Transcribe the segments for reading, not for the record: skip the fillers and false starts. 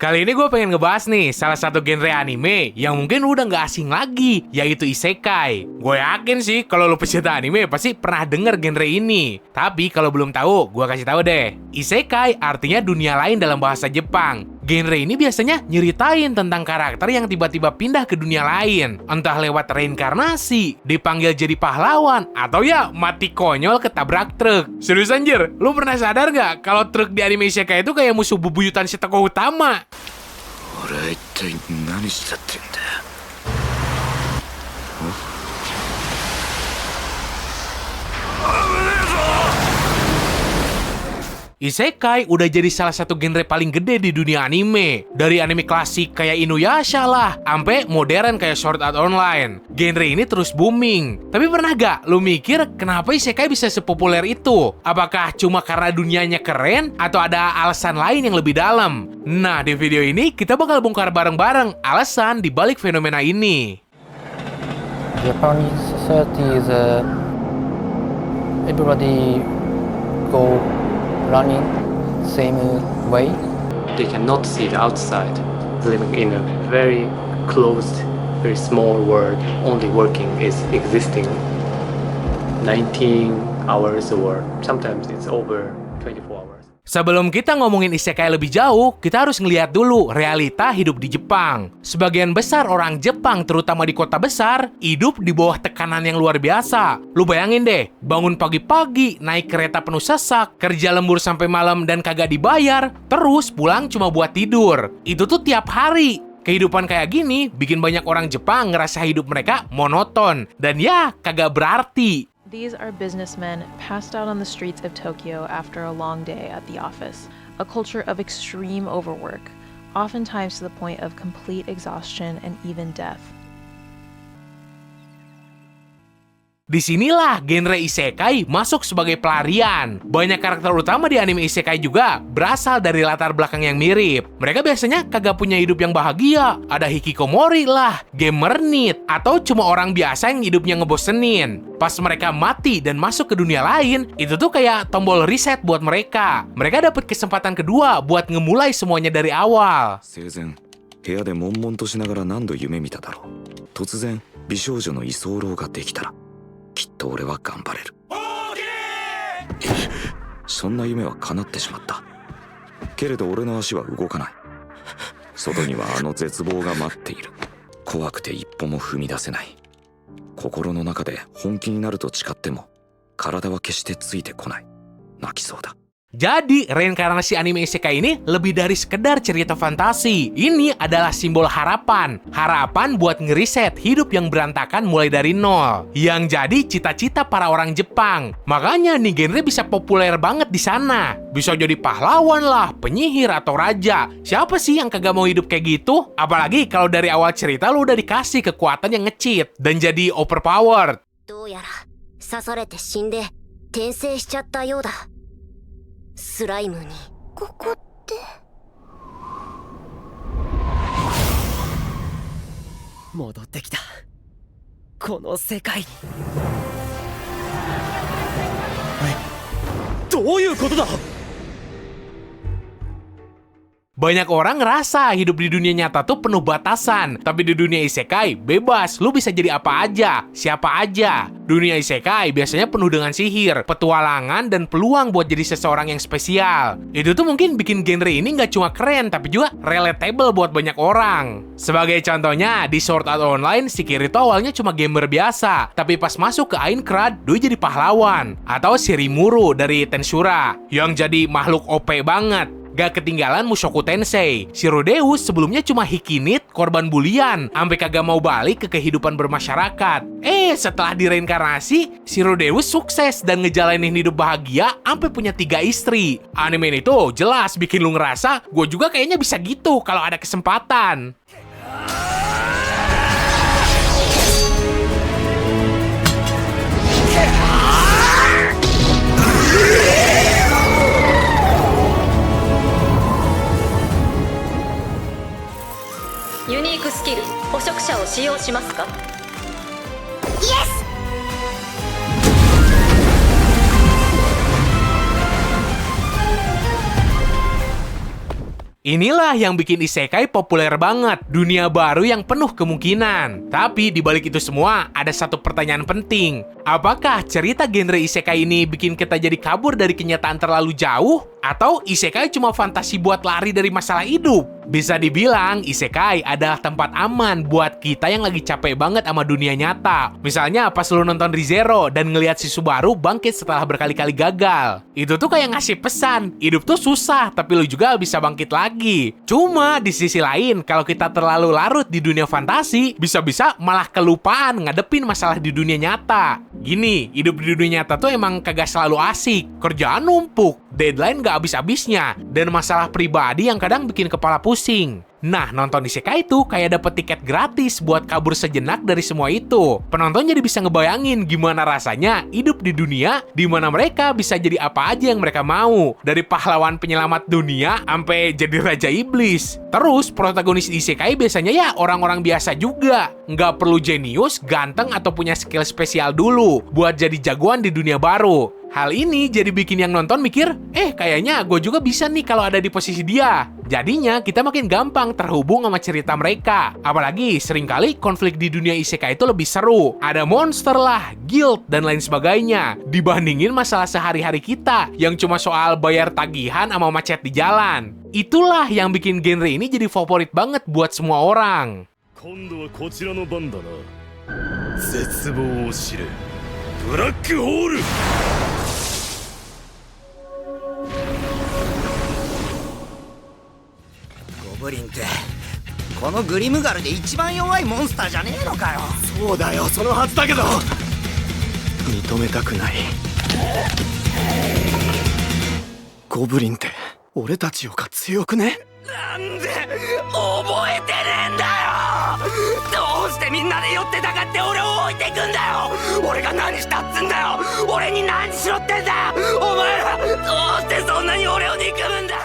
Kali ini gue pengen ngebahas nih salah satu genre anime yang mungkin udah nggak asing lagi, yaitu isekai. Gue yakin sih kalau lo pecinta anime pasti pernah denger genre ini. Tapi kalau belum tahu, gue kasih tahu deh. Isekai artinya dunia lain dalam bahasa Jepang. Genre ini biasanya nyeritain tentang karakter yang tiba-tiba pindah ke dunia lain. Entah lewat reinkarnasi, dipanggil jadi pahlawan, atau ya mati konyol ketabrak truk. Serius anjir, lu pernah sadar nggak kalau truk di anime isekai itu kayak musuh bebuyutan si tokoh utama? 俺は一体何したってんだよ。 Isekai udah jadi salah satu genre paling gede di dunia anime. Dari anime klasik kayak Inuyasha lah, sampai modern kayak Sword Art Online. Genre ini terus booming. Tapi pernah gak lu mikir kenapa Isekai bisa sepopuler itu? Apakah cuma karena dunianya keren atau ada alasan lain yang lebih dalam? Nah, di video ini kita bakal bongkar bareng-bareng alasan dibalik fenomena ini. Japanese society is everybody go running same way. They cannot see the outside, living in a very closed, very small world. Only working is existing 19 hours or sometimes it's over 24 hours. Sebelum kita ngomongin isekai lebih jauh, kita harus ngeliat dulu realita hidup di Jepang. Sebagian besar orang Jepang, terutama di kota besar, hidup di bawah tekanan yang luar biasa. Lu bayangin deh, bangun pagi-pagi, naik kereta penuh sesak, kerja lembur sampai malam dan kagak dibayar, terus pulang cuma buat tidur. Itu tuh tiap hari. Kehidupan kayak gini bikin banyak orang Jepang ngerasa hidup mereka monoton. Dan ya, kagak berarti. These are businessmen passed out on the streets of Tokyo after a long day at the office, a culture of extreme overwork, oftentimes to the point of complete exhaustion and even death. Disinilah genre isekai masuk sebagai pelarian. Banyak karakter utama di anime isekai juga berasal dari latar belakang yang mirip. Mereka biasanya kagak punya hidup yang bahagia. Ada hikikomori lah, gamer nit, atau cuma orang biasa yang hidupnya ngebosenin. Pas mereka mati dan masuk ke dunia lain, itu tuh kayak tombol reset buat mereka. Mereka dapat kesempatan kedua buat ngemulai semuanya dari awal. 生前部屋で悶々としながら何度夢見ただろう。突然美少女の居候ができたらきっと俺は頑張れる。そんな夢は叶ってしまった。けれど俺の足は動かない。外にはあの絶望が待っている。怖くて一歩も踏み出せない。心の中で本気になると誓っても体は決してついてこない。泣きそうだ。 Jadi, reinkarnasi anime isekai ini lebih dari sekedar cerita fantasi. Ini adalah simbol harapan. Harapan buat ngeriset hidup yang berantakan mulai dari nol. Yang jadi cita-cita para orang Jepang. Makanya nih genre bisa populer banget di sana. Bisa jadi pahlawan lah, penyihir atau raja. Siapa sih yang kagak mau hidup kayak gitu? Apalagi kalau dari awal cerita lu udah dikasih kekuatan yang nge-cheat dan jadi overpowered. どうやら刺されて死んで転生しちゃったようだ。スライムに。ここって。戻ってきた。この世界に。どういうことだ? Banyak orang ngerasa hidup di dunia nyata tuh penuh batasan. Tapi di dunia isekai, bebas. Lu bisa jadi apa aja, siapa aja. Dunia isekai biasanya penuh dengan sihir, petualangan, dan peluang buat jadi seseorang yang spesial. Itu tuh mungkin bikin genre ini nggak cuma keren, tapi juga relatable buat banyak orang. Sebagai contohnya, di Sword Art Online, si Kirito awalnya cuma gamer biasa. Tapi pas masuk ke Aincrad, dia jadi pahlawan. Atau si Rimuru dari Tensura, yang jadi makhluk OP banget. Gak ketinggalan Mushoku Tensei. Si Rudeus sebelumnya cuma hikinit, korban bulian, sampai kagak mau balik ke kehidupan bermasyarakat. Setelah direinkarnasi, si Rudeus sukses dan ngejalanin hidup bahagia sampai punya 3 istri. Anime ini tuh jelas bikin lu ngerasa, gue juga kayaknya bisa gitu kalau ada kesempatan. Unique skill 捕食者を使用しますか? Inilah yang bikin isekai populer banget, dunia baru yang penuh kemungkinan. Tapi di balik itu semua, ada satu pertanyaan penting. Apakah cerita genre isekai ini bikin kita jadi kabur dari kenyataan terlalu jauh? Atau isekai cuma fantasi buat lari dari masalah hidup? Bisa dibilang, isekai adalah tempat aman buat kita yang lagi capek banget sama dunia nyata. Misalnya pas lu nonton Re:Zero dan ngelihat si Subaru bangkit setelah berkali-kali gagal. Itu tuh kayak ngasih pesan, hidup tuh susah, tapi lu juga bisa bangkit lagi. Cuma di sisi lain, kalau kita terlalu larut di dunia fantasi, bisa-bisa malah kelupaan ngadepin masalah di dunia nyata. Gini, hidup di dunia nyata tuh emang kagak selalu asik. Kerjaan numpuk, deadline gak habis-habisnya, dan masalah pribadi yang kadang bikin kepala pusing. Nah, nonton isekai itu kayak dapet tiket gratis buat kabur sejenak dari semua itu. Penonton jadi bisa ngebayangin gimana rasanya hidup di dunia di mana mereka bisa jadi apa aja yang mereka mau. Dari pahlawan penyelamat dunia sampai jadi raja iblis. Terus, protagonis isekai biasanya ya orang-orang biasa juga. Nggak perlu jenius, ganteng, atau punya skill spesial dulu buat jadi jagoan di dunia baru. Hal ini jadi bikin yang nonton mikir, kayaknya gue juga bisa nih kalau ada di posisi dia. Jadinya kita makin gampang terhubung sama cerita mereka. Apalagi seringkali konflik di dunia isekai itu lebih seru. Ada monster lah, guild, dan lain sebagainya. Dibandingin masalah sehari-hari kita yang cuma soal bayar tagihan sama macet di jalan. Itulah yang bikin genre ini jadi favorit banget buat semua orang. 今度はこちらの番だな。絶望を知れ。ブラックホール。ゴブリンってこのグリムガルで一番弱いモンスターじゃねえのかよ。そうだよ、そのはずだけど認めたくない。ゴブリンって俺たちよか強くね。なんで覚えてねえんだよ。どうしてみんなで寄ってたかって俺を置いてくんだよ。俺が何したっつんだよ。俺に何しろってんだよ。お前らどうしてそんなに俺を憎むんだよ。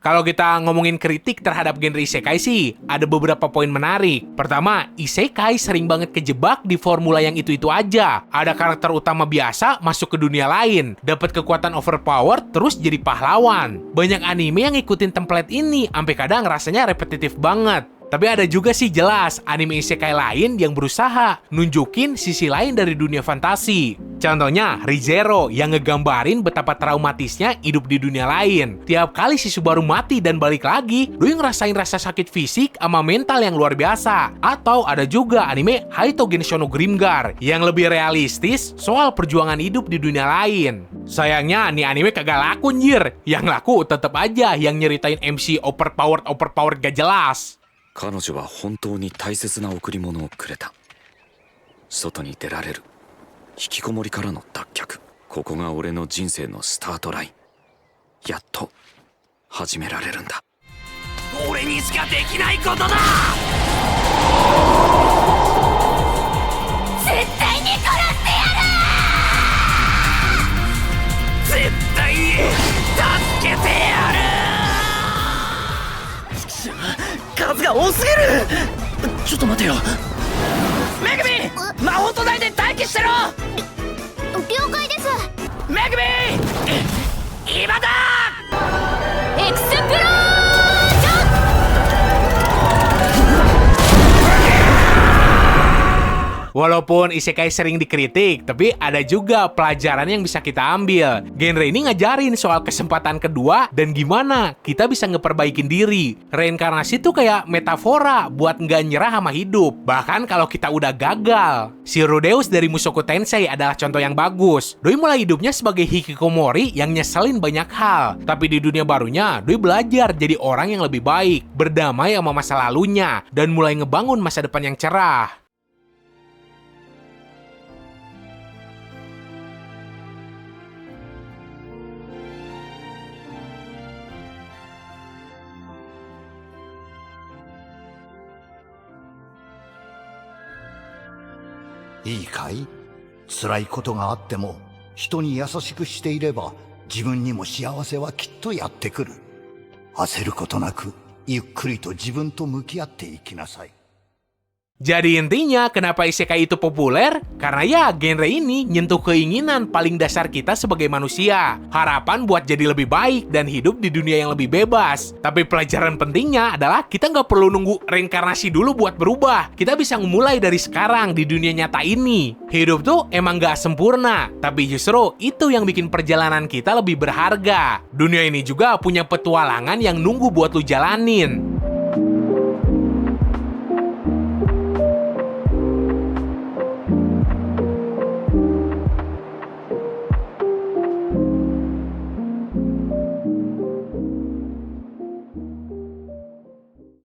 Kalau kita ngomongin kritik terhadap genre isekai sih, ada beberapa poin menarik. Pertama, isekai sering banget kejebak di formula yang itu-itu aja. Ada karakter utama biasa masuk ke dunia lain, dapat kekuatan overpower, terus jadi pahlawan. Banyak anime yang ngikutin template ini, sampai kadang rasanya repetitif banget. Tapi ada juga sih jelas anime isekai lain yang berusaha nunjukin sisi lain dari dunia fantasi. Contohnya Re:Zero yang ngegambarin betapa traumatisnya hidup di dunia lain. Tiap kali si Subaru mati dan balik lagi, lu ngerasain rasa sakit fisik sama mental yang luar biasa. Atau ada juga anime Haito Gensho no Grimgar yang lebih realistis soal perjuangan hidup di dunia lain. Sayangnya nih anime kagak laku anjir. Yang laku tetep aja yang nyeritain MC overpowered gak jelas. 彼女は本当に大切な贈り物をくれた。外に出られる。引きこもりからの脱却。ここが俺の人生のスタートライン。やっと始められるんだ。俺にしかできないことだ。絶対に殺してやる。絶対に助けてやる。 数が多すぎる。ちょっと待てよ。めぐみ、魔法都内で待機してろ。了解です。めぐみ、今だ。エクスプロージョン。 Walaupun isekai sering dikritik, tapi ada juga pelajaran yang bisa kita ambil. Genre ini ngajarin soal kesempatan kedua dan gimana kita bisa ngeperbaikin diri. Reinkarnasi itu kayak metafora buat nggak nyerah sama hidup, bahkan kalau kita udah gagal. Si Rudeus dari Mushoku Tensei adalah contoh yang bagus. Doi mulai hidupnya sebagai hikikomori yang nyeselin banyak hal. Tapi di dunia barunya, Doi belajar jadi orang yang lebih baik, berdamai sama masa lalunya, dan mulai ngebangun masa depan yang cerah.「いいかい？辛いことがあっても人に優しくしていれば自分にも幸せはきっとやってくる。焦ることなくゆっくりと自分と向き合っていきなさい。Jadi intinya, kenapa isekai itu populer? Karena ya, genre ini nyentuh keinginan paling dasar kita sebagai manusia. Harapan buat jadi lebih baik dan hidup di dunia yang lebih bebas. Tapi pelajaran pentingnya adalah kita nggak perlu nunggu reinkarnasi dulu buat berubah. Kita bisa mulai dari sekarang di dunia nyata ini. Hidup tuh emang nggak sempurna, tapi justru itu yang bikin perjalanan kita lebih berharga. Dunia ini juga punya petualangan yang nunggu buat lu jalanin.